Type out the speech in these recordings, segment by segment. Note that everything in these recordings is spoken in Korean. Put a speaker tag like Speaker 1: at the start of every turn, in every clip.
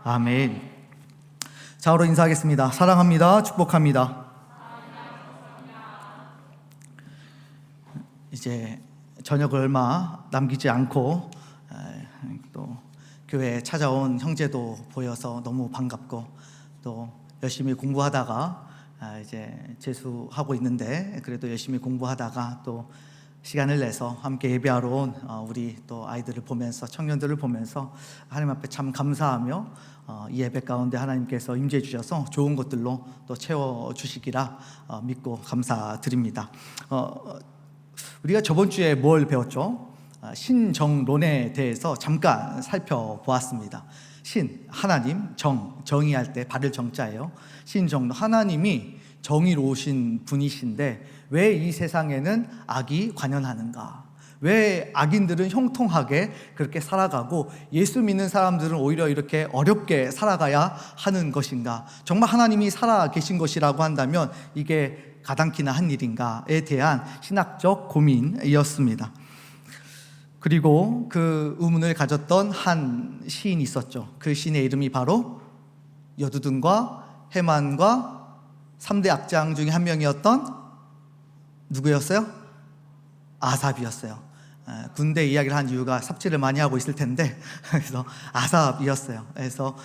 Speaker 1: 아멘. 자으로 인사하겠습니다. 사랑합니다. 축복합니다. 이제 저녁을 얼마 남기지 않고 또 교회에 찾아온 형제도 보여서 너무 반갑고, 또 열심히 공부하다가 이제 재수하고 있는데, 그래도 열심히 공부하다가 또 시간을 내서 함께 예배하러 온 우리 또 아이들을 보면서, 청년들을 보면서 하나님 앞에 참 감사하며 이 예배 가운데 하나님께서 임재해 주셔서 좋은 것들로 또 채워주시기라 믿고 감사드립니다. 우리가 저번 주에 뭘 배웠죠? 신정론에 대해서 잠깐 살펴보았습니다. 신, 하나님, 정의할 때 발을 정자예요. 신정론, 하나님이 정의로우신 분이신데 왜 이 세상에는 악이 관연하는가? 왜 악인들은 형통하게 그렇게 살아가고 예수 믿는 사람들은 오히려 이렇게 어렵게 살아가야 하는 것인가? 정말 하나님이 살아 계신 것이라고 한다면 이게 가당키나 한 일인가에 대한 신학적 고민이었습니다. 그리고 그 의문을 가졌던 한 시인이 있었죠. 그 시인의 이름이 바로 여두둔과 해만과 3대 악장 중에 한 명이었던 누구였어요? 아삽이었어요. 군대 이야기를 한 이유가 삽질을 많이 하고 있을 텐데 그래서 아삽이었어요. 그래서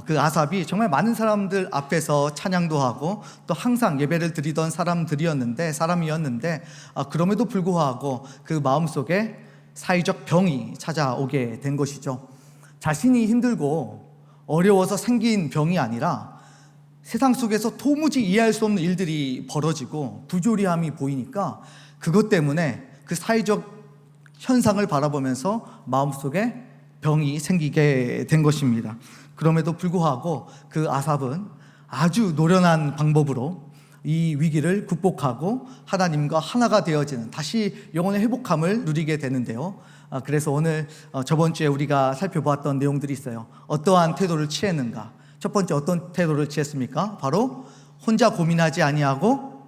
Speaker 1: 그 아삽이 정말 많은 사람들 앞에서 찬양도 하고 또 항상 예배를 드리던 사람이었는데 그럼에도 불구하고 그 마음속에 사회적 병이 찾아오게 된 것이죠. 자신이 힘들고 어려워서 생긴 병이 아니라 세상 속에서 도무지 이해할 수 없는 일들이 벌어지고 부조리함이 보이니까 그것 때문에 그 사회적 현상을 바라보면서 마음속에 병이 생기게 된 것입니다. 그럼에도 불구하고 그 아삽은 아주 노련한 방법으로 이 위기를 극복하고 하나님과 하나가 되어지는, 다시 영혼의 회복함을 누리게 되는데요. 그래서 오늘 저번 주에 우리가 살펴보았던 내용들이 있어요. 어떠한 태도를 취했는가? 첫 번째, 어떤 태도를 취했습니까? 바로 혼자 고민하지 아니하고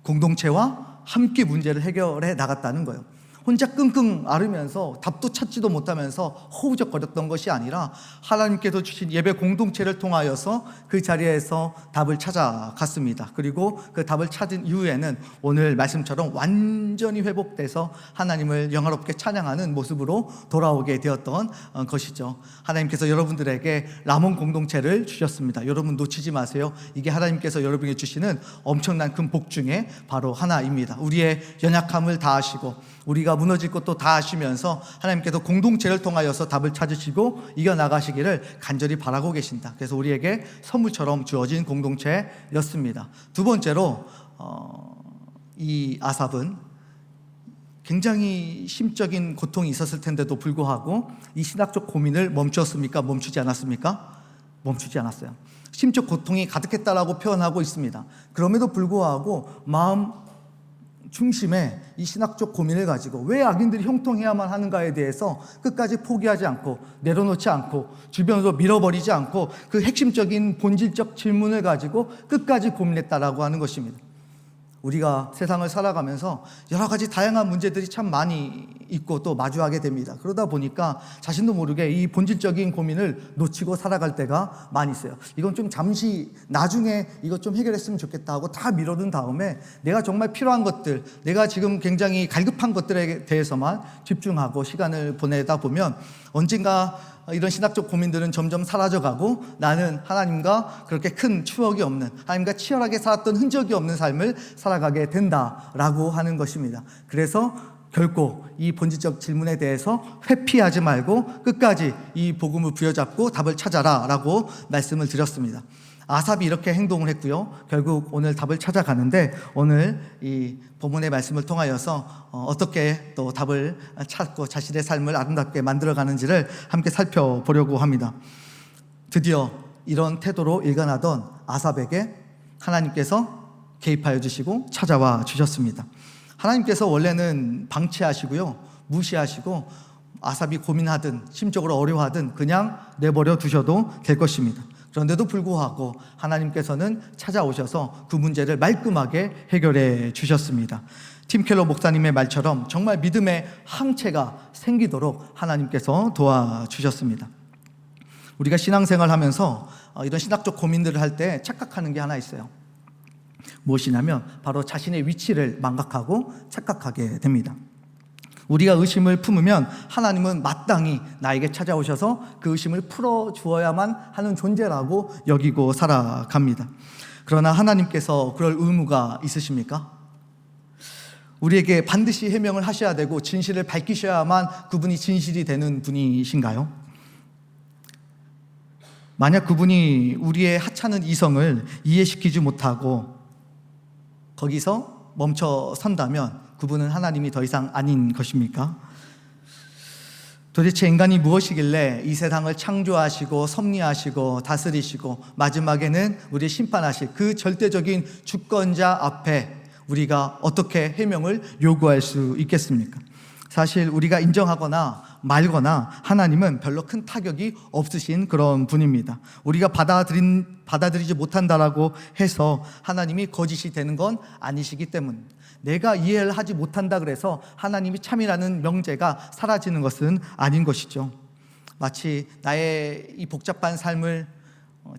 Speaker 1: 공동체와 함께 문제를 해결해 나갔다는 거예요. 혼자 끙끙 앓으면서 답도 찾지도 못하면서 허우적거렸던 것이 아니라 하나님께서 주신 예배 공동체를 통하여서 그 자리에서 답을 찾아갔습니다. 그리고 그 답을 찾은 이후에는 오늘 말씀처럼 완전히 회복돼서 하나님을 영화롭게 찬양하는 모습으로 돌아오게 되었던 것이죠. 하나님께서 여러분들에게 라몬 공동체를 주셨습니다. 여러분 놓치지 마세요. 이게 하나님께서 여러분에게 주시는 엄청난 큰 복 중에 바로 하나입니다. 우리의 연약함을 다하시고 우리가 무너질 것도 다 아시면서 하나님께서 공동체를 통하여서 답을 찾으시고 이겨나가시기를 간절히 바라고 계신다. 그래서 우리에게 선물처럼 주어진 공동체였습니다. 두 번째로 이 아삽은 굉장히 심적인 고통이 있었을 텐데도 불구하고 이 신학적 고민을 멈추었습니까? 멈추지 않았습니까? 멈추지 않았어요. 심적 고통이 가득했다라고 표현하고 있습니다. 그럼에도 불구하고 마음 중심에 이 신학적 고민을 가지고 왜 악인들이 형통해야만 하는가에 대해서 끝까지 포기하지 않고 내려놓지 않고 주변으로 밀어버리지 않고 그 핵심적인 본질적 질문을 가지고 끝까지 고민했다라고 하는 것입니다. 우리가 세상을 살아가면서 여러 가지 다양한 문제들이 참 많이 있고 또 마주하게 됩니다. 그러다 보니까 자신도 모르게 이 본질적인 고민을 놓치고 살아갈 때가 많이 있어요. 이건 좀 잠시 나중에 이것 좀 해결했으면 좋겠다 하고 다 미뤄둔 다음에 내가 정말 필요한 것들, 내가 지금 굉장히 갈급한 것들에 대해서만 집중하고 시간을 보내다 보면 언젠가 이런 신학적 고민들은 점점 사라져가고 나는 하나님과 그렇게 큰 추억이 없는, 하나님과 치열하게 살았던 흔적이 없는 삶을 살아가게 된다라고 하는 것입니다. 그래서 결코 이 본질적 질문에 대해서 회피하지 말고 끝까지 이 복음을 부여잡고 답을 찾아라 라고 말씀을 드렸습니다. 아삽이 이렇게 행동을 했고요. 결국 오늘 답을 찾아가는데 오늘 이 본문의 말씀을 통하여서 어떻게 또 답을 찾고 자신의 삶을 아름답게 만들어가는지를 함께 살펴보려고 합니다. 드디어 이런 태도로 일관하던 아삽에게 하나님께서 개입하여 주시고 찾아와 주셨습니다. 하나님께서 원래는 방치하시고요, 무시하시고 아삽이 고민하든 심적으로 어려워하든 그냥 내버려 두셔도 될 것입니다. 그런데도 불구하고 하나님께서는 찾아오셔서 그 문제를 말끔하게 해결해 주셨습니다. 팀 켈러 목사님의 말처럼 정말 믿음의 항체가 생기도록 하나님께서 도와주셨습니다. 우리가 신앙생활 하면서 이런 신학적 고민들을 할 때 착각하는 게 하나 있어요. 무엇이냐면 바로 자신의 위치를 망각하고 착각하게 됩니다. 우리가 의심을 품으면 하나님은 마땅히 나에게 찾아오셔서 그 의심을 풀어주어야만 하는 존재라고 여기고 살아갑니다. 그러나 하나님께서 그럴 의무가 있으십니까? 우리에게 반드시 해명을 하셔야 되고 진실을 밝히셔야만 그분이 진실이 되는 분이신가요? 만약 그분이 우리의 하찮은 이성을 이해시키지 못하고 거기서 멈춰 선다면 그분은 하나님이 더 이상 아닌 것입니까? 도대체 인간이 무엇이길래 이 세상을 창조하시고 섭리하시고 다스리시고 마지막에는 우리를 심판하실 그 절대적인 주권자 앞에 우리가 어떻게 해명을 요구할 수 있겠습니까? 사실 우리가 인정하거나 말거나 하나님은 별로 큰 타격이 없으신 그런 분입니다. 우리가 받아들이지 못한다라고 해서 하나님이 거짓이 되는 건 아니시기 때문, 내가 이해를 하지 못한다 그래서 하나님이 참이라는 명제가 사라지는 것은 아닌 것이죠. 마치 나의 이 복잡한 삶을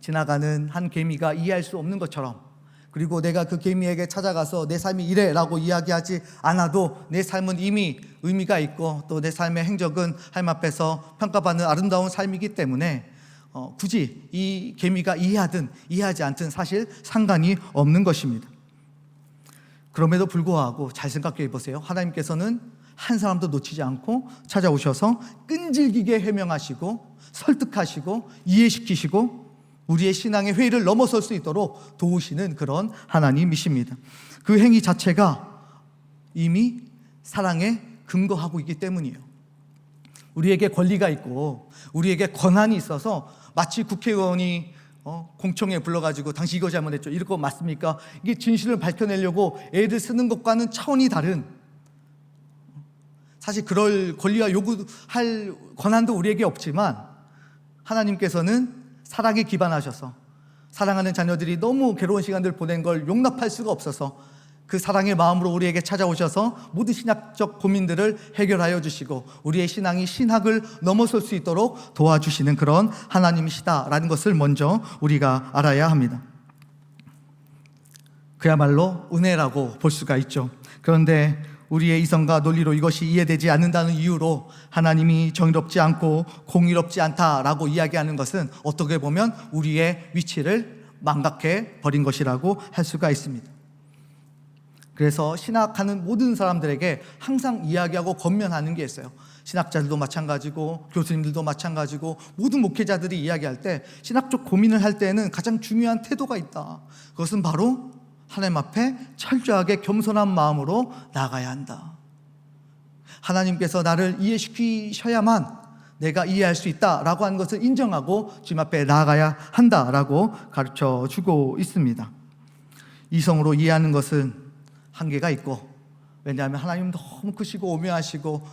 Speaker 1: 지나가는 한 개미가 이해할 수 없는 것처럼, 그리고 내가 그 개미에게 찾아가서 내 삶이 이래 라고 이야기하지 않아도 내 삶은 이미 의미가 있고 또 내 삶의 행적은 하나님 앞에서 평가받는 아름다운 삶이기 때문에 굳이 이 개미가 이해하든 이해하지 않든 사실 상관이 없는 것입니다. 그럼에도 불구하고 잘 생각해 보세요. 하나님께서는 한 사람도 놓치지 않고 찾아오셔서 끈질기게 해명하시고 설득하시고 이해시키시고 우리의 신앙의 회의를 넘어설 수 있도록 도우시는 그런 하나님이십니다. 그 행위 자체가 이미 사랑에 근거하고 있기 때문이에요. 우리에게 권리가 있고 우리에게 권한이 있어서 마치 국회의원이 공청회 불러가지고 당신 이거 잘못했죠, 이럴 거 맞습니까? 이게 진실을 밝혀내려고 애를 쓰는 것과는 차원이 다른, 사실 그럴 권리와 요구할 권한도 우리에게 없지만 하나님께서는 사랑에 기반하셔서 사랑하는 자녀들이 너무 괴로운 시간들을 보낸 걸 용납할 수가 없어서 그 사랑의 마음으로 우리에게 찾아오셔서 모든 신학적 고민들을 해결하여 주시고 우리의 신앙이 신학을 넘어설 수 있도록 도와주시는 그런 하나님이시다라는 것을 먼저 우리가 알아야 합니다. 그야말로 은혜라고 볼 수가 있죠. 그런데 우리의 이성과 논리로 이것이 이해되지 않는다는 이유로 하나님이 정의롭지 않고 공의롭지 않다라고 이야기하는 것은 어떻게 보면 우리의 위치를 망각해 버린 것이라고 할 수가 있습니다. 그래서 신학하는 모든 사람들에게 항상 이야기하고 권면하는 게 있어요. 신학자들도 마찬가지고 교수님들도 마찬가지고 모든 목회자들이 이야기할 때, 신학적 고민을 할 때는 가장 중요한 태도가 있다. 그것은 바로 하나님 앞에 철저하게 겸손한 마음으로 나아가야 한다. 하나님께서 나를 이해시키셔야만 내가 이해할 수 있다라고 하는 것을 인정하고 주님 앞에 나아가야 한다라고 가르쳐 주고 있습니다. 이성으로 이해하는 것은 한계가 있고, 왜냐하면 하나님은 너무 크시고 오묘하시고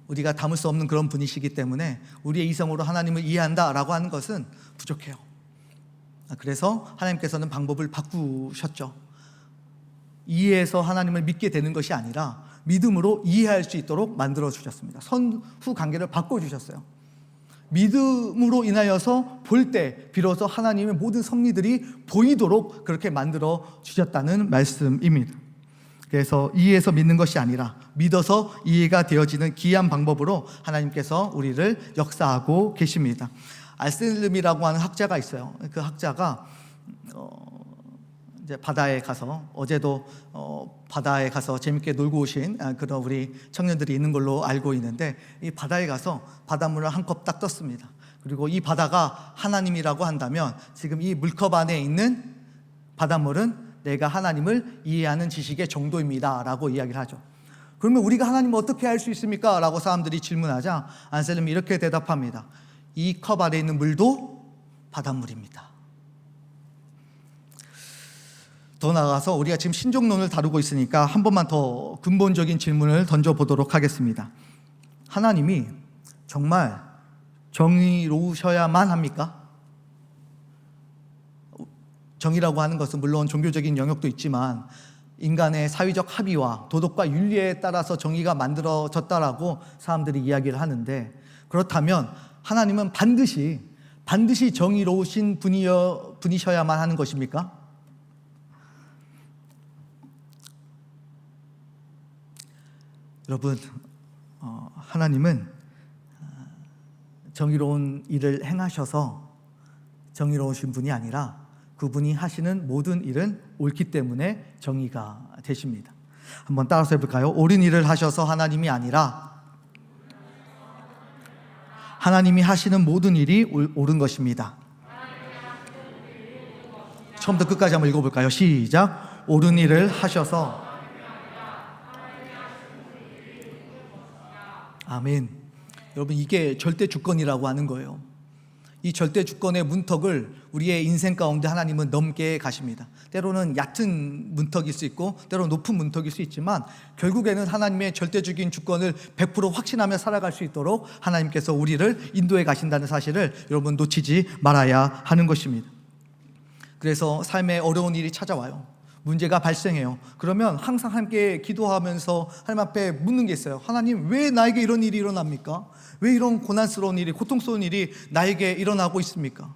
Speaker 1: 우리가 담을 수 없는 그런 분이시기 때문에 우리의 이성으로 하나님을 이해한다라고 하는 것은 부족해요. 그래서 하나님께서는 방법을 바꾸셨죠. 이해해서 하나님을 믿게 되는 것이 아니라 믿음으로 이해할 수 있도록 만들어 주셨습니다. 선후 관계를 바꿔주셨어요. 믿음으로 인하여서 볼 때 비로소 하나님의 모든 섭리들이 보이도록 그렇게 만들어 주셨다는 말씀입니다. 그래서 이해해서 믿는 것이 아니라 믿어서 이해가 되어지는 귀한 방법으로 하나님께서 우리를 역사하고 계십니다. 알셀름이라고 하는 학자가 있어요. 그 학자가 이제 바다에 가서, 어제도 바다에 가서 재밌게 놀고 오신 그런 우리 청년들이 있는 걸로 알고 있는데, 이 바다에 가서 바닷물을 한 컵 딱 떴습니다. 그리고 이 바다가 하나님이라고 한다면 지금 이 물컵 안에 있는 바닷물은 내가 하나님을 이해하는 지식의 정도입니다 라고 이야기를 하죠. 그러면 우리가 하나님을 어떻게 알 수 있습니까? 라고 사람들이 질문하자 안셀름이 이렇게 대답합니다. 이 컵 안에 있는 물도 바닷물입니다. 더 나아가서 우리가 지금 신종론을 다루고 있으니까 한 번만 더 근본적인 질문을 던져보도록 하겠습니다. 하나님이 정말 정의로우셔야만 합니까? 정의라고 하는 것은 물론 종교적인 영역도 있지만 인간의 사회적 합의와 도덕과 윤리에 따라서 정의가 만들어졌다라고 사람들이 이야기를 하는데, 그렇다면 하나님은 반드시 정의로우신 분이셔야만 하는 것입니까? 여러분, 하나님은 정의로운 일을 행하셔서 정의로우신 분이 아니라 그분이 하시는 모든 일은 옳기 때문에 정의가 되십니다. 한번 따라서 해볼까요? 옳은 일을 하셔서 하나님이 아니라 하나님이 하시는 모든 일이 옳은 것입니다. 처음부터 끝까지 한번 읽어볼까요? 시작. 옳은 일을 하셔서. 아멘. 여러분, 이게 절대 주권이라고 하는 거예요. 이 절대 주권의 문턱을 우리의 인생 가운데 하나님은 넘게 가십니다. 때로는 얕은 문턱일 수 있고 때로는 높은 문턱일 수 있지만 결국에는 하나님의 절대적인 주권을 100% 확신하며 살아갈 수 있도록 하나님께서 우리를 인도해 가신다는 사실을 여러분 놓치지 말아야 하는 것입니다. 그래서 삶에 어려운 일이 찾아와요. 문제가 발생해요. 그러면 항상 함께 기도하면서 하나님 앞에 묻는 게 있어요. 하나님, 왜 나에게 이런 일이 일어납니까? 왜 이런 고난스러운 일이, 고통스러운 일이 나에게 일어나고 있습니까?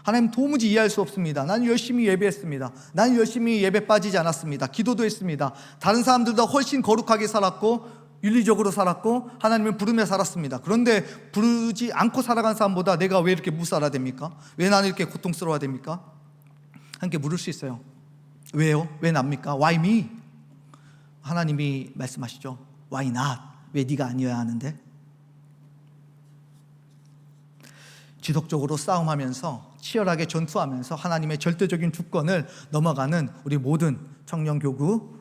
Speaker 1: 하나님, 도무지 이해할 수 없습니다. 나는 열심히 예배했습니다. 나는 열심히 예배 빠지지 않았습니다. 기도도 했습니다. 다른 사람들보다 훨씬 거룩하게 살았고 윤리적으로 살았고 하나님을 부르며 살았습니다. 그런데 부르지 않고 살아간 사람보다 내가 왜 이렇게 못 살아야 됩니까? 왜 나는 이렇게 고통스러워야 됩니까? 함께 물을 수 있어요. 왜요? 왜 납니까? Why me? 하나님이 말씀하시죠. Why not? 왜 네가 아니어야 하는데? 지속적으로 싸움하면서 치열하게 전투하면서 하나님의 절대적인 주권을 넘어가는 우리 모든 청년교구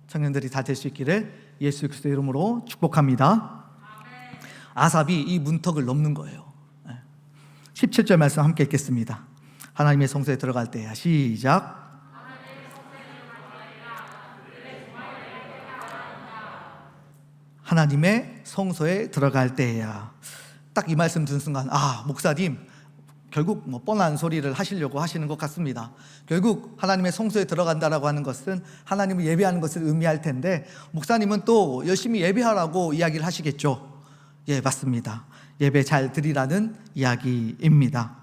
Speaker 1: 청년들이 다 될 수 있기를 예수 그리스도의 이름으로 축복합니다. 아삽이 이 문턱을 넘는 거예요. 17절 말씀 함께 읽겠습니다. 하나님의 성소에 들어갈 때야. 시작. 하나님의 성소에 들어갈 때야. 딱 이 말씀 듣는 순간, 목사님 결국 뻔한 소리를 하시려고 하시는 것 같습니다. 결국 하나님의 성소에 들어간다라고 하는 것은 하나님을 예배하는 것을 의미할 텐데 목사님은 또 열심히 예배하라고 이야기를 하시겠죠. 예, 맞습니다. 예배 잘 드리라는 이야기입니다.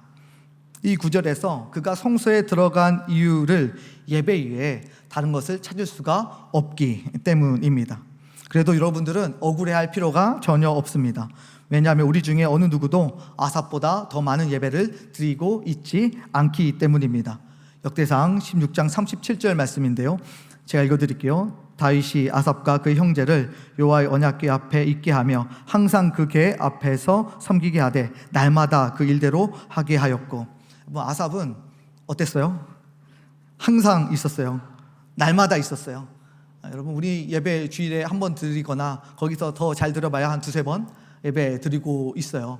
Speaker 1: 이 구절에서 그가 성소에 들어간 이유를 예배 이외에 다른 것을 찾을 수가 없기 때문입니다. 그래도 여러분들은 억울해할 필요가 전혀 없습니다. 왜냐하면 우리 중에 어느 누구도 아삽보다 더 많은 예배를 드리고 있지 않기 때문입니다. 역대상 16장 37절 말씀인데요, 제가 읽어드릴게요. 다윗이 아삽과 그의 형제를 여호와의 언약궤 앞에 있게 하며 항상 그 궤 앞에서 섬기게 하되 날마다 그 일대로 하게 하였고. 아삽은 어땠어요? 항상 있었어요. 날마다 있었어요. 여러분, 우리 예배 주일에 한 번 드리거나 거기서 더 잘 들어봐야 한 두세 번 예배 드리고 있어요.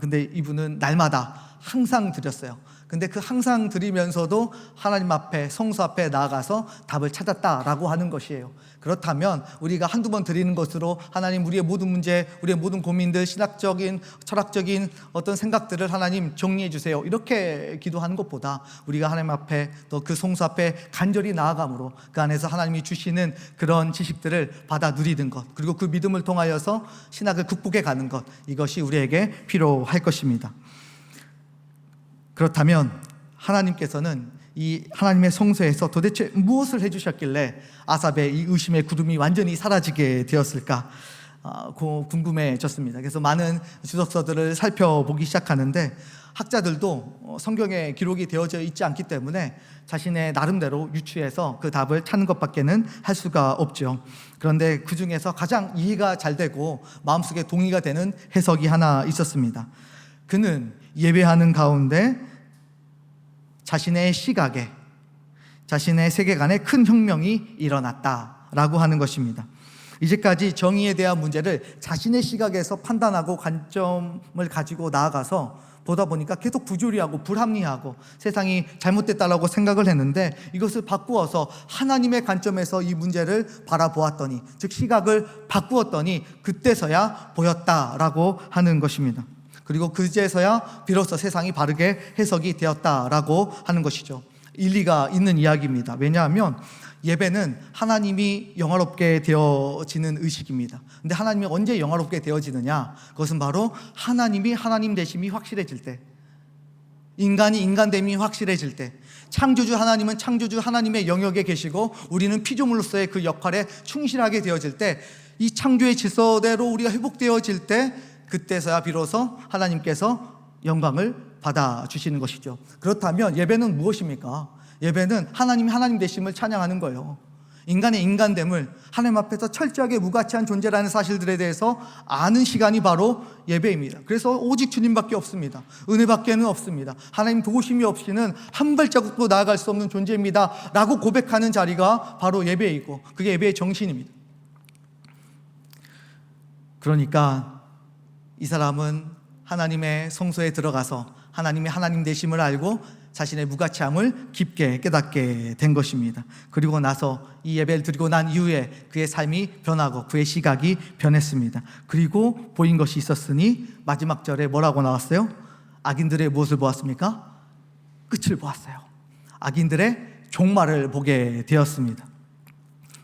Speaker 1: 근데 이분은 날마다 항상 드렸어요. 근데 그 항상 드리면서도 하나님 앞에, 성소 앞에 나아가서 답을 찾았다라고 하는 것이에요. 그렇다면 우리가 한두 번 드리는 것으로 하나님, 우리의 모든 문제, 우리의 모든 고민들, 신학적인, 철학적인 어떤 생각들을 하나님 정리해 주세요, 이렇게 기도하는 것보다 우리가 하나님 앞에, 또 그 성소 앞에 간절히 나아감으로 그 안에서 하나님이 주시는 그런 지식들을 받아 누리는 것, 그리고 그 믿음을 통하여서 신학을 극복해 가는 것, 이것이 우리에게 필요할 것입니다. 그렇다면 하나님께서는 이 하나님의 성소에서 도대체 무엇을 해주셨길래 아삽의 이 의심의 구름이 완전히 사라지게 되었을까 궁금해졌습니다. 그래서 많은 주석서들을 살펴보기 시작하는데 학자들도 성경에 기록이 되어져 있지 않기 때문에 자신의 나름대로 유추해서 그 답을 찾는 것밖에는 할 수가 없죠. 그런데 그 중에서 가장 이해가 잘 되고 마음속에 동의가 되는 해석이 하나 있었습니다. 그는 예배하는 가운데 자신의 시각에, 자신의 세계관에 큰 혁명이 일어났다라고 하는 것입니다. 이제까지 정의에 대한 문제를 자신의 시각에서 판단하고 관점을 가지고 나아가서 보다 보니까 계속 부조리하고 불합리하고 세상이 잘못됐다라고 생각을 했는데, 이것을 바꾸어서 하나님의 관점에서 이 문제를 바라보았더니, 즉 시각을 바꾸었더니 그때서야 보였다라고 하는 것입니다. 그리고 그제서야 비로소 세상이 바르게 해석이 되었다라고 하는 것이죠. 일리가 있는 이야기입니다. 왜냐하면 예배는 하나님이 영화롭게 되어지는 의식입니다. 근데 하나님이 언제 영화롭게 되어지느냐? 그것은 바로 하나님이 하나님 되심이 확실해질 때, 인간이 인간됨이 확실해질 때, 창조주 하나님은 창조주 하나님의 영역에 계시고 우리는 피조물로서의 그 역할에 충실하게 되어질 때, 이 창조의 질서대로 우리가 회복되어질 때, 그때서야 비로소 하나님께서 영광을 받아주시는 것이죠. 그렇다면 예배는 무엇입니까? 예배는 하나님이 하나님 되심을 찬양하는 거예요. 인간의 인간됨을 하나님 앞에서 철저하게 무가치한 존재라는 사실들에 대해서 아는 시간이 바로 예배입니다. 그래서 오직 주님밖에 없습니다. 은혜밖에는 없습니다. 하나님 도우심이 없이는 한 발자국도 나아갈 수 없는 존재입니다 라고 고백하는 자리가 바로 예배이고, 그게 예배의 정신입니다. 그러니까 이 사람은 하나님의 성소에 들어가서 하나님이 하나님 되심을 알고 자신의 무가치함을 깊게 깨닫게 된 것입니다. 그리고 나서 이 예배를 드리고 난 이후에 그의 삶이 변하고 그의 시각이 변했습니다. 그리고 보인 것이 있었으니 마지막 절에 뭐라고 나왔어요? 악인들의 무엇을 보았습니까? 끝을 보았어요. 악인들의 종말을 보게 되었습니다.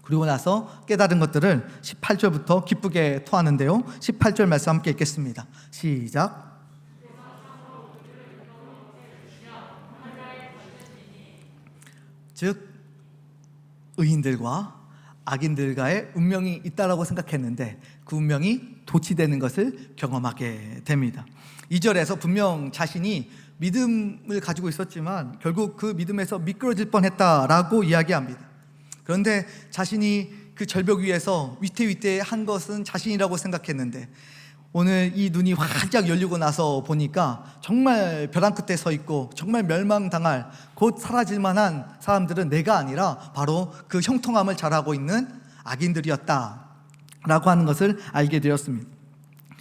Speaker 1: 그리고 나서 깨달은 것들을 18절부터 기쁘게 토하는데요, 18절 말씀 함께 읽겠습니다. 시작. 즉 의인들과 악인들과의 운명이 있다라고 생각했는데 그 운명이 도치되는 것을 경험하게 됩니다. 2절에서 분명 자신이 믿음을 가지고 있었지만 결국 그 믿음에서 미끄러질 뻔했다라고 이야기합니다. 그런데 자신이 그 절벽 위에서 위태위태한 것은 자신이라고 생각했는데 오늘 이 눈이 활짝 열리고 나서 보니까 정말 벼랑 끝에 서 있고 정말 멸망당할, 곧 사라질 만한 사람들은 내가 아니라 바로 그 형통함을 잘하고 있는 악인들이었다라고 하는 것을 알게 되었습니다.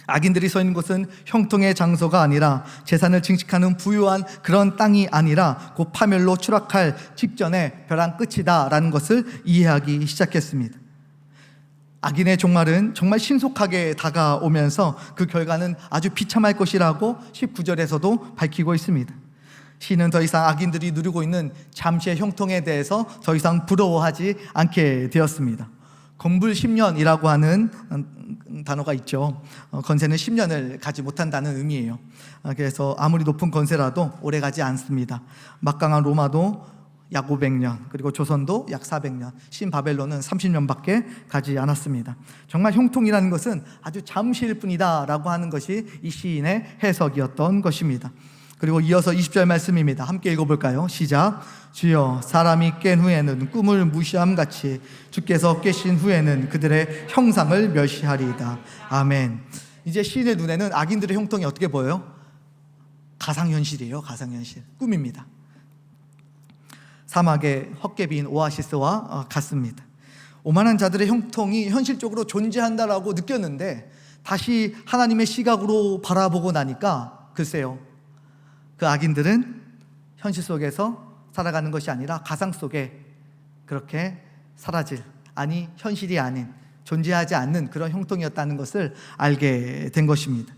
Speaker 1: 악인들이 서 있는 곳은 형통의 장소가 아니라 재산을 증식하는 부유한 그런 땅이 아니라 곧 파멸로 추락할 직전의 벼랑 끝이다라는 것을 이해하기 시작했습니다. 악인의 종말은 정말 신속하게 다가오면서 그 결과는 아주 비참할 것이라고 19절에서도 밝히고 있습니다. 시인은 더 이상 악인들이 누리고 있는 잠시의 형통에 대해서 더 이상 부러워하지 않게 되었습니다. 건불 10년이라고 하는 단어가 있죠. 건세는 10년을 가지 못한다는 의미예요. 그래서 아무리 높은 건세라도 오래 가지 않습니다. 막강한 로마도 약 500년, 그리고 조선도 약 400년, 신바벨론은 30년밖에 가지 않았습니다. 정말 형통이라는 것은 아주 잠시일 뿐이다 라고 하는 것이 이 시인의 해석이었던 것입니다. 그리고 이어서 20절 말씀입니다. 함께 읽어볼까요? 시작. 주여, 사람이 깬 후에는 꿈을 무시함같이 주께서 깨신 후에는 그들의 형상을 멸시하리이다. 아멘. 이제 시인의 눈에는 악인들의 형통이 어떻게 보여요? 가상현실이에요. 가상현실, 꿈입니다. 사막의 헛개비인 오아시스와 같습니다. 오만한 자들의 형통이 현실적으로 존재한다라고 느꼈는데 다시 하나님의 시각으로 바라보고 나니까 글쎄요, 그 악인들은 현실 속에서 살아가는 것이 아니라 가상 속에 그렇게 사라질, 아니 현실이 아닌, 존재하지 않는 그런 형통이었다는 것을 알게 된 것입니다.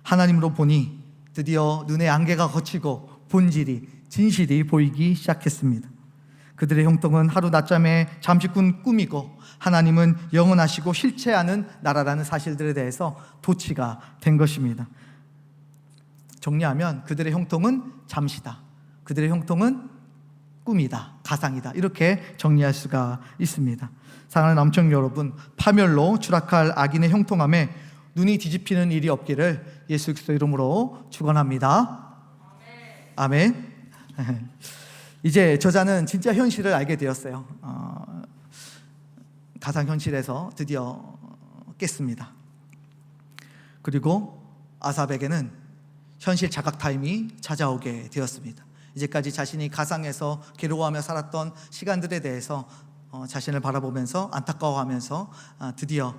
Speaker 1: 하나님으로 보니 드디어 눈의 안개가 걷히고 본질이, 진실이 보이기 시작했습니다. 그들의 형통은 하루 낮잠에 잠시 꾼 꿈이고 하나님은 영원하시고 실체하는 나라라는 사실들에 대해서 도취가 된 것입니다. 정리하면 그들의 형통은 잠시다, 그들의 형통은 꿈이다, 가상이다, 이렇게 정리할 수가 있습니다. 사랑하는 남청 여러분, 파멸로 추락할 악인의 형통함에 눈이 뒤집히는 일이 없기를 예수 그리스도 이름으로 축원합니다. 아멘. 이제 저자는 진짜 현실을 알게 되었어요. 가상현실에서 드디어 깼습니다. 그리고 아삽에게는 현실 자각 타임이 찾아오게 되었습니다. 이제까지 자신이 가상에서 괴로워하며 살았던 시간들에 대해서 자신을 바라보면서 안타까워하면서 드디어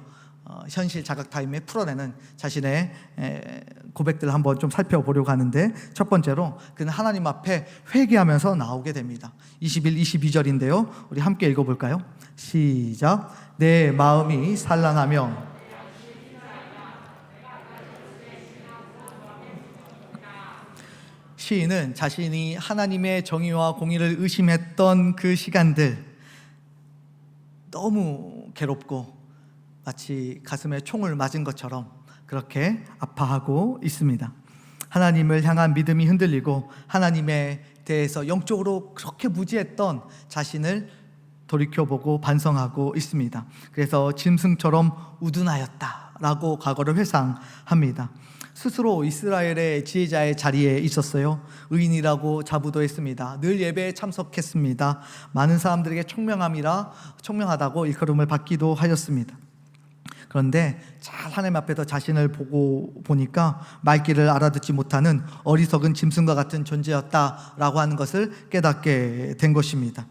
Speaker 1: 현실 자각 타임에 풀어내는 자신의 고백들을 한번 좀 살펴보려고 하는데, 첫 번째로 그는 하나님 앞에 회개하면서 나오게 됩니다. 21, 22절인데요 우리 함께 읽어볼까요? 시작. 내 마음이 산란하며 시인은 자신이 하나님의 정의와 공의를 의심했던 그 시간들, 너무 괴롭고 마치 가슴에 총을 맞은 것처럼 그렇게 아파하고 있습니다. 하나님을 향한 믿음이 흔들리고 하나님에 대해서 영적으로 그렇게 무지했던 자신을 돌이켜보고 반성하고 있습니다. 그래서 짐승처럼 우둔하였다라고 과거를 회상합니다. 스스로 이스라엘의 지혜자의 자리에 있었어요. 의인이라고 자부도 했습니다. 늘 예배에 참석했습니다. 많은 사람들에게 총명하다고 일컬음을 받기도 하였습니다. 그런데 잘 하나님 앞에서 자신을 보니까 말귀를 알아듣지 못하는 어리석은 짐승과 같은 존재였다라고 하는 것을 깨닫게 된 것입니다.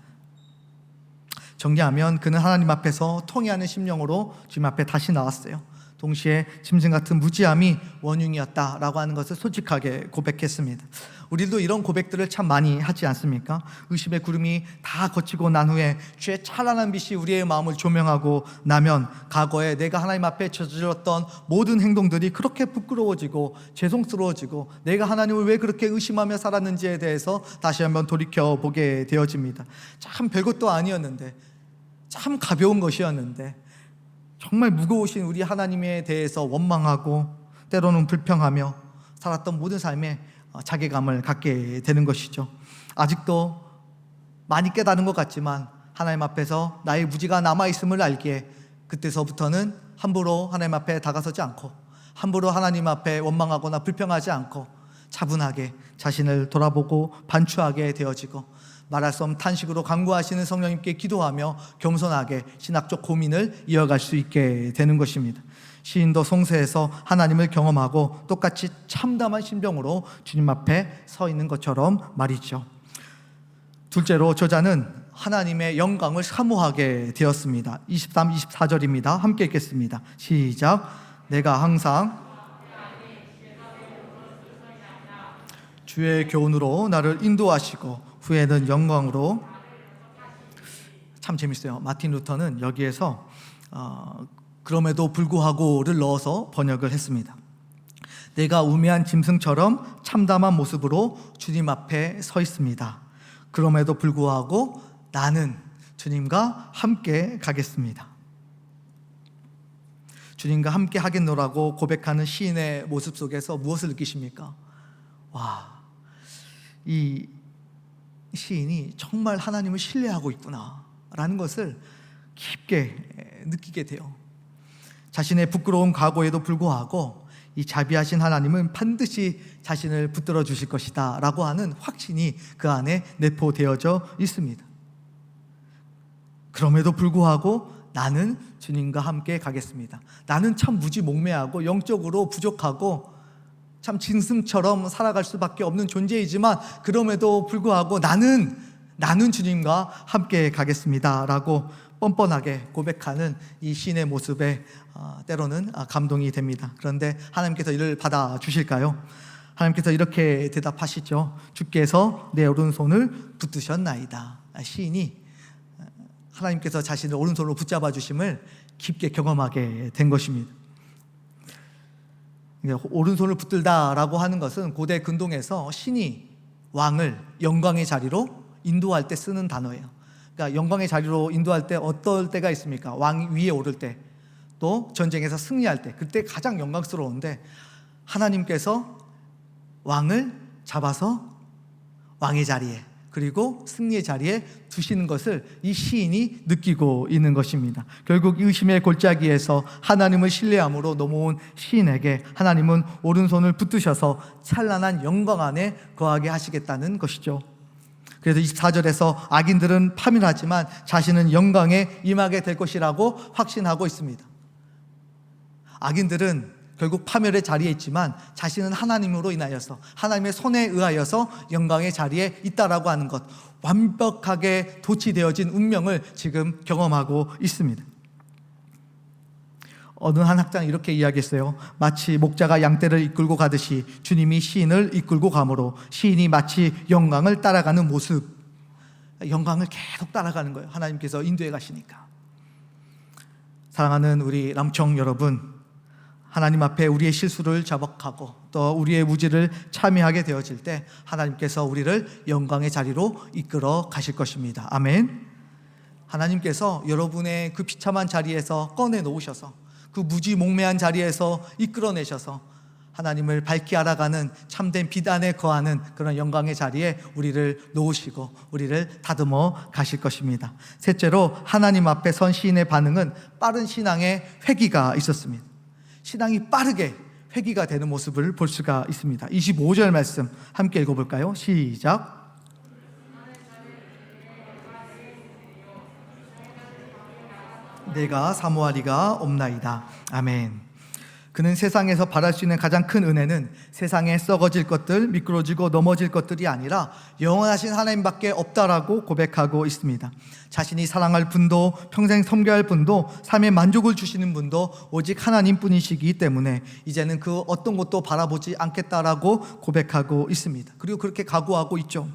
Speaker 1: 정리하면 그는 하나님 앞에서 통회하는 심령으로 주님 앞에 다시 나왔어요. 동시에 짐승 같은 무지함이 원흉이었다라고 하는 것을 솔직하게 고백했습니다. 우리도 이런 고백들을 참 많이 하지 않습니까? 의심의 구름이 다 거치고 난 후에 주의 찬란한 빛이 우리의 마음을 조명하고 나면 과거에 내가 하나님 앞에 저질렀던 모든 행동들이 그렇게 부끄러워지고 죄송스러워지고 내가 하나님을 왜 그렇게 의심하며 살았는지에 대해서 다시 한번 돌이켜보게 되어집니다. 참 별것도 아니었는데, 참 가벼운 것이었는데 정말 무거우신 우리 하나님에 대해서 원망하고 때로는 불평하며 살았던 모든 삶에 자괴감을 갖게 되는 것이죠. 아직도 많이 깨달은 것 같지만 하나님 앞에서 나의 무지가 남아있음을 알기에 그때서부터는 함부로 하나님 앞에 다가서지 않고 함부로 하나님 앞에 원망하거나 불평하지 않고 차분하게 자신을 돌아보고 반추하게 되어지고 말할 수 없는 탄식으로 간구하시는 성령님께 기도하며 겸손하게 신학적 고민을 이어갈 수 있게 되는 것입니다. 시인도 송세에서 하나님을 경험하고 똑같이 참담한 심정으로 주님 앞에 서 있는 것처럼 말이죠. 둘째로 저자는 하나님의 영광을 사모하게 되었습니다. 23, 24절입니다. 함께 읽겠습니다. 시작. 내가 항상 주의 교훈으로 나를 인도하시고 후에는 영광으로. 참 재밌어요. 마틴 루터는 여기에서 그럼에도 불구하고를 넣어서 번역을 했습니다. 내가 우매한 짐승처럼 참담한 모습으로 주님 앞에 서 있습니다. 그럼에도 불구하고 나는 주님과 함께 가겠습니다. 주님과 함께 하겠노라고 고백하는 시인의 모습 속에서 무엇을 느끼십니까? 와, 이 시인이 정말 하나님을 신뢰하고 있구나 라는 것을 깊게 느끼게 돼요. 자신의 부끄러운 과거에도 불구하고 이 자비하신 하나님은 반드시 자신을 붙들어 주실 것이다 라고 하는 확신이 그 안에 내포되어져 있습니다. 그럼에도 불구하고 나는 주님과 함께 가겠습니다. 나는 참 무지몽매하고 영적으로 부족하고 참 짐승처럼 살아갈 수밖에 없는 존재이지만 그럼에도 불구하고 나는 주님과 함께 가겠습니다 라고 뻔뻔하게 고백하는 이 시인의 모습에 때로는 감동이 됩니다. 그런데 하나님께서 이를 받아주실까요? 하나님께서 이렇게 대답하시죠. 주께서 내 오른손을 붙드셨나이다. 시인이 하나님께서 자신을 오른손으로 붙잡아 주심을 깊게 경험하게 된 것입니다. 오른손을 붙들다라고 하는 것은 고대 근동에서 신이 왕을 영광의 자리로 인도할 때 쓰는 단어예요. 그러니까 영광의 자리로 인도할 때 어떨 때가 있습니까? 왕 위에 오를 때, 또 전쟁에서 승리할 때, 그때 가장 영광스러운데 하나님께서 왕을 잡아서 왕의 자리에 그리고 승리의 자리에 두시는 것을 이 시인이 느끼고 있는 것입니다. 결국 의심의 골짜기에서 하나님을 신뢰함으로 넘어온 시인에게 하나님은 오른손을 붙드셔서 찬란한 영광 안에 거하게 하시겠다는 것이죠. 그래서 24절에서 악인들은 파멸하지만 자신은 영광에 임하게 될 것이라고 확신하고 있습니다. 악인들은 결국 파멸의 자리에 있지만 자신은 하나님으로 인하여서 하나님의 손에 의하여서 영광의 자리에 있다라고 하는 것, 완벽하게 도취되어진 운명을 지금 경험하고 있습니다. 어느 한 학자는 이렇게 이야기했어요. 마치 목자가 양떼를 이끌고 가듯이 주님이 시인을 이끌고 가므로 시인이 마치 영광을 따라가는 모습, 영광을 계속 따라가는 거예요. 하나님께서 인도해 가시니까. 사랑하는 우리 남청 여러분, 하나님 앞에 우리의 실수를 자복하고 또 우리의 무지를 참여하게 되어질 때 하나님께서 우리를 영광의 자리로 이끌어 가실 것입니다. 아멘. 하나님께서 여러분의 그 비참한 자리에서 꺼내 놓으셔서 그 무지몽매한 자리에서 이끌어내셔서 하나님을 밝히 알아가는 참된 빛 안에 거하는 그런 영광의 자리에 우리를 놓으시고 우리를 다듬어 가실 것입니다. 셋째로, 하나님 앞에 선 시인의 반응은 빠른 신앙의 회귀가 있었습니다. 신앙이 빠르게 회귀가 되는 모습을 볼 수가 있습니다. 25절 말씀 함께 읽어볼까요? 시작. 내가 사모하리가 없나이다. 아멘. 그는 세상에서 바랄 수 있는 가장 큰 은혜는 세상에 썩어질 것들, 미끄러지고 넘어질 것들이 아니라 영원하신 하나님밖에 없다라고 고백하고 있습니다. 자신이 사랑할 분도, 평생 섬겨야 할 분도, 삶의 만족을 주시는 분도 오직 하나님뿐이시기 때문에 이제는 그 어떤 것도 바라보지 않겠다라고 고백하고 있습니다. 그리고 그렇게 각오하고 있죠.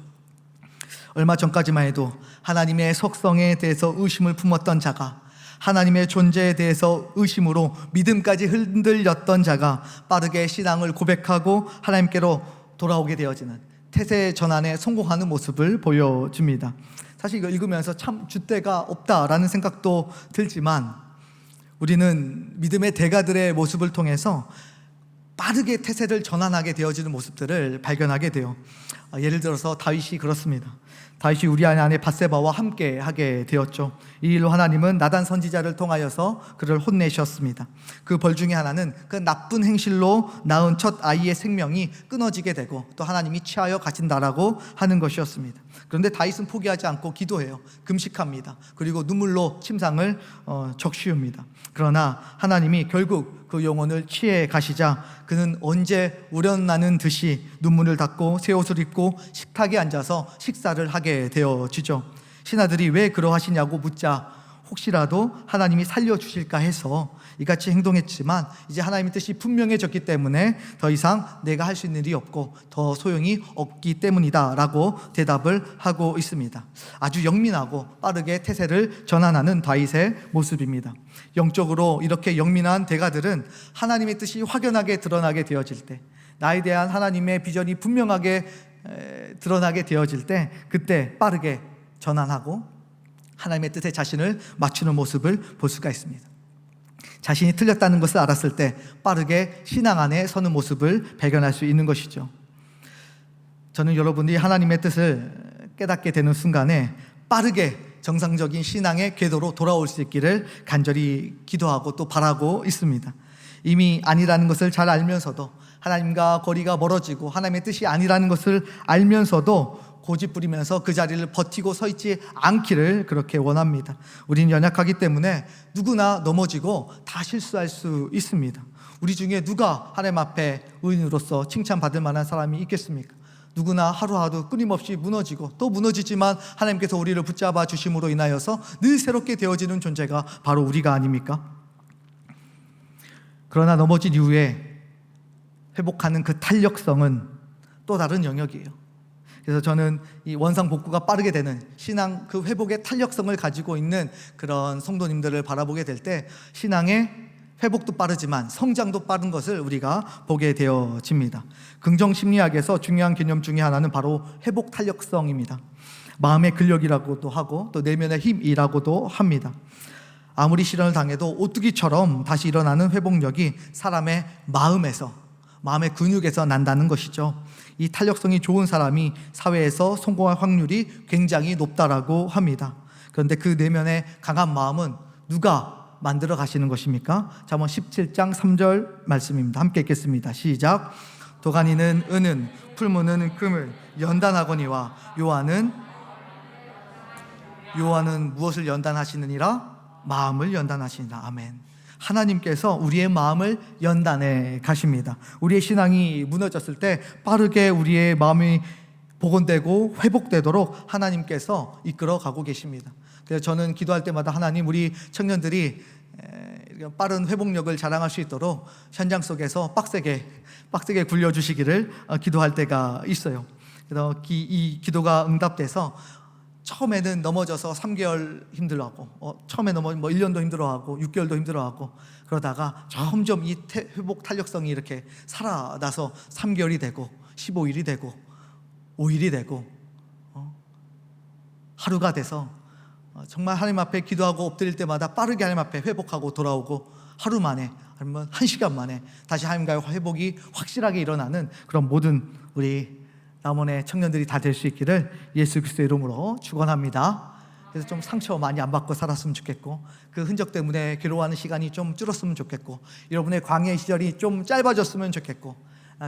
Speaker 1: 얼마 전까지만 해도 하나님의 속성에 대해서 의심을 품었던 자가, 하나님의 존재에 대해서 의심으로 믿음까지 흔들렸던 자가 빠르게 신앙을 고백하고 하나님께로 돌아오게 되어지는 태세 전환에 성공하는 모습을 보여줍니다. 사실 이거 읽으면서 참 줏대가 없다라는 생각도 들지만, 우리는 믿음의 대가들의 모습을 통해서 빠르게 태세를 전환하게 되어지는 모습들을 발견하게 돼요. 예를 들어서 다윗이 그렇습니다. 다윗이 우리아 안에 밧세바와 함께 하게 되었죠. 이 일로 하나님은 나단 선지자를 통하여서 그를 혼내셨습니다. 그 벌 중에 하나는 그 나쁜 행실로 낳은 첫 아이의 생명이 끊어지게 되고 또 하나님이 취하여 가신다라고 하는 것이었습니다. 그런데 다윗은 포기하지 않고 기도해요. 금식합니다. 그리고 눈물로 침상을 적시웁니다. 그러나 하나님이 결국 그 영혼을 취해 가시자 그는 언제 우러나는 듯이 눈물을 닦고 새 옷을 입고 식탁에 앉아서 식사를 하게 되어지죠. 신하들이 왜 그러하시냐고 묻자 혹시라도 하나님이 살려주실까 해서 이같이 행동했지만 이제 하나님의 뜻이 분명해졌기 때문에 더 이상 내가 할 수 있는 일이 없고 더 소용이 없기 때문이다 라고 대답을 하고 있습니다. 아주 영민하고 빠르게 태세를 전환하는 다윗의 모습입니다. 영적으로 이렇게 영민한 대가들은 하나님의 뜻이 확연하게 드러나게 되어질 때, 나에 대한 하나님의 비전이 분명하게 드러나게 되어질 때, 그때 빠르게 전환하고 하나님의 뜻에 자신을 맞추는 모습을 볼 수가 있습니다. 자신이 틀렸다는 것을 알았을 때 빠르게 신앙 안에 서는 모습을 발견할 수 있는 것이죠. 저는 여러분이 하나님의 뜻을 깨닫게 되는 순간에 빠르게 정상적인 신앙의 궤도로 돌아올 수 있기를 간절히 기도하고 또 바라고 있습니다. 이미 아니라는 것을 잘 알면서도, 하나님과 거리가 멀어지고 하나님의 뜻이 아니라는 것을 알면서도 고집부리면서 그 자리를 버티고 서 있지 않기를 그렇게 원합니다. 우리는 연약하기 때문에 누구나 넘어지고 다 실수할 수 있습니다. 우리 중에 누가 하나님 앞에 의인으로서 칭찬받을 만한 사람이 있겠습니까? 누구나 하루하루 끊임없이 무너지고 또 무너지지만 하나님께서 우리를 붙잡아 주심으로 인하여서 늘 새롭게 되어지는 존재가 바로 우리가 아닙니까? 그러나 넘어진 이후에 회복하는 그 탄력성은 또 다른 영역이에요. 그래서 저는 이 원상복구가 빠르게 되는 신앙 그 회복의 탄력성을 가지고 있는 그런 성도님들을 바라보게 될 때 신앙의 회복도 빠르지만 성장도 빠른 것을 우리가 보게 되어집니다. 긍정심리학에서 중요한 개념 중에 하나는 바로 회복 탄력성입니다. 마음의 근력이라고도 하고 또 내면의 힘이라고도 합니다. 아무리 시련을 당해도 오뚜기처럼 다시 일어나는 회복력이 사람의 마음의 근육에서 난다는 것이죠. 이 탄력성이 좋은 사람이 사회에서 성공할 확률이 굉장히 높다라고 합니다. 그런데 그 내면의 강한 마음은 누가 만들어 가시는 것입니까? 잠언 17장 3절 말씀입니다. 함께 읽겠습니다. 시작. 도가니는 은은, 풀무는 금을 연단하거니와 여호와는 무엇을 연단하시느니라? 마음을 연단하시니라. 아멘. 하나님께서 우리의 마음을 연단해 가십니다. 우리의 신앙이 무너졌을 때 빠르게 우리의 마음이 복원되고 회복되도록 하나님께서 이끌어 가고 계십니다. 그래서 저는 기도할 때마다 하나님, 우리 청년들이 빠른 회복력을 자랑할 수 있도록 현장 속에서 빡세게 굴려주시기를 기도할 때가 있어요. 그래서 이 기도가 응답돼서 처음에는 넘어져서 3개월 힘들어하고 처음에 넘어지면 1년도 힘들어하고 6개월도 힘들어하고 그러다가 점점 이 회복 탄력성이 이렇게 살아나서 3개월이 되고 15일이 되고 5일이 되고 하루가 돼서 정말 하나님 앞에 기도하고 엎드릴 때마다 빠르게 하나님 앞에 회복하고 돌아오고 하루 만에 아니면 1시간 만에 다시 하나님과의 회복이 확실하게 일어나는 그런 모든 우리 남원의 청년들이 다 될 수 있기를 예수 그리스도의 이름으로 축원합니다. 그래서 좀 상처 많이 안 받고 살았으면 좋겠고, 그 흔적 때문에 괴로워하는 시간이 좀 줄었으면 좋겠고, 여러분의 광야 시절이 좀 짧아졌으면 좋겠고,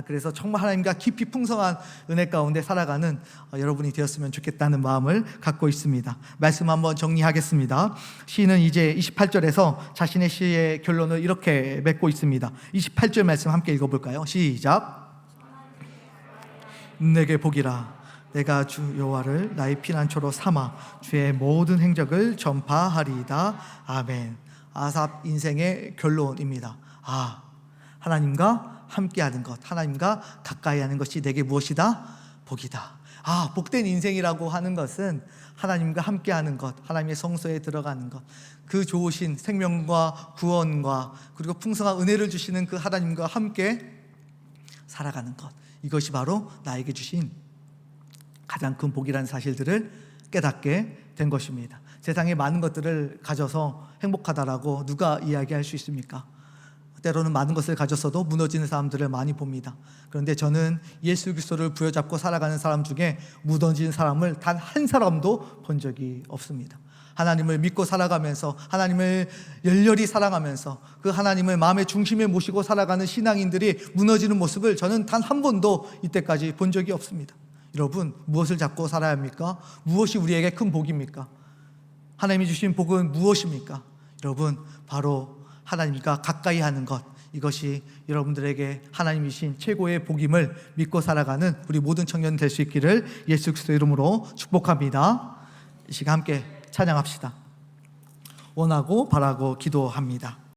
Speaker 1: 그래서 정말 하나님과 깊이 풍성한 은혜 가운데 살아가는 여러분이 되었으면 좋겠다는 마음을 갖고 있습니다. 말씀 한번 정리하겠습니다. 시인은 이제 28절에서 자신의 시의 결론을 이렇게 맺고 있습니다. 28절 말씀 함께 읽어볼까요? 시작. 내게 복이라. 내가 주 여호와를 나의 피난처로 삼아 주의 모든 행적을 전파하리이다. 아멘. 아삽 인생의 결론입니다. 하나님과 함께하는 것, 하나님과 가까이 하는 것이 내게 무엇이다? 복이다. 복된 인생이라고 하는 것은 하나님과 함께하는 것, 하나님의 성소에 들어가는 것, 그 좋으신 생명과 구원과 그리고 풍성한 은혜를 주시는 그 하나님과 함께 살아가는 것, 이것이 바로 나에게 주신 가장 큰 복이라는 사실들을 깨닫게 된 것입니다. 세상에 많은 것들을 가져서 행복하다라고 누가 이야기할 수 있습니까? 때로는 많은 것을 가졌어도 무너지는 사람들을 많이 봅니다. 그런데 저는 예수 그리스도를 부여잡고 살아가는 사람 중에 무너진 사람을 단 한 사람도 본 적이 없습니다. 하나님을 믿고 살아가면서, 하나님을 열렬히 사랑하면서 그 하나님을 마음의 중심에 모시고 살아가는 신앙인들이 무너지는 모습을 저는 단 한 번도 이때까지 본 적이 없습니다. 여러분, 무엇을 잡고 살아야 합니까? 무엇이 우리에게 큰 복입니까? 하나님이 주신 복은 무엇입니까? 여러분, 바로 하나님과 가까이 하는 것, 이것이 여러분들에게 하나님이 주신 최고의 복임을 믿고 살아가는 우리 모든 청년 될 수 있기를 예수 그리스도 이름으로 축복합니다. 이 시간 함께 찬양합시다. 원하고 바라고 기도합니다.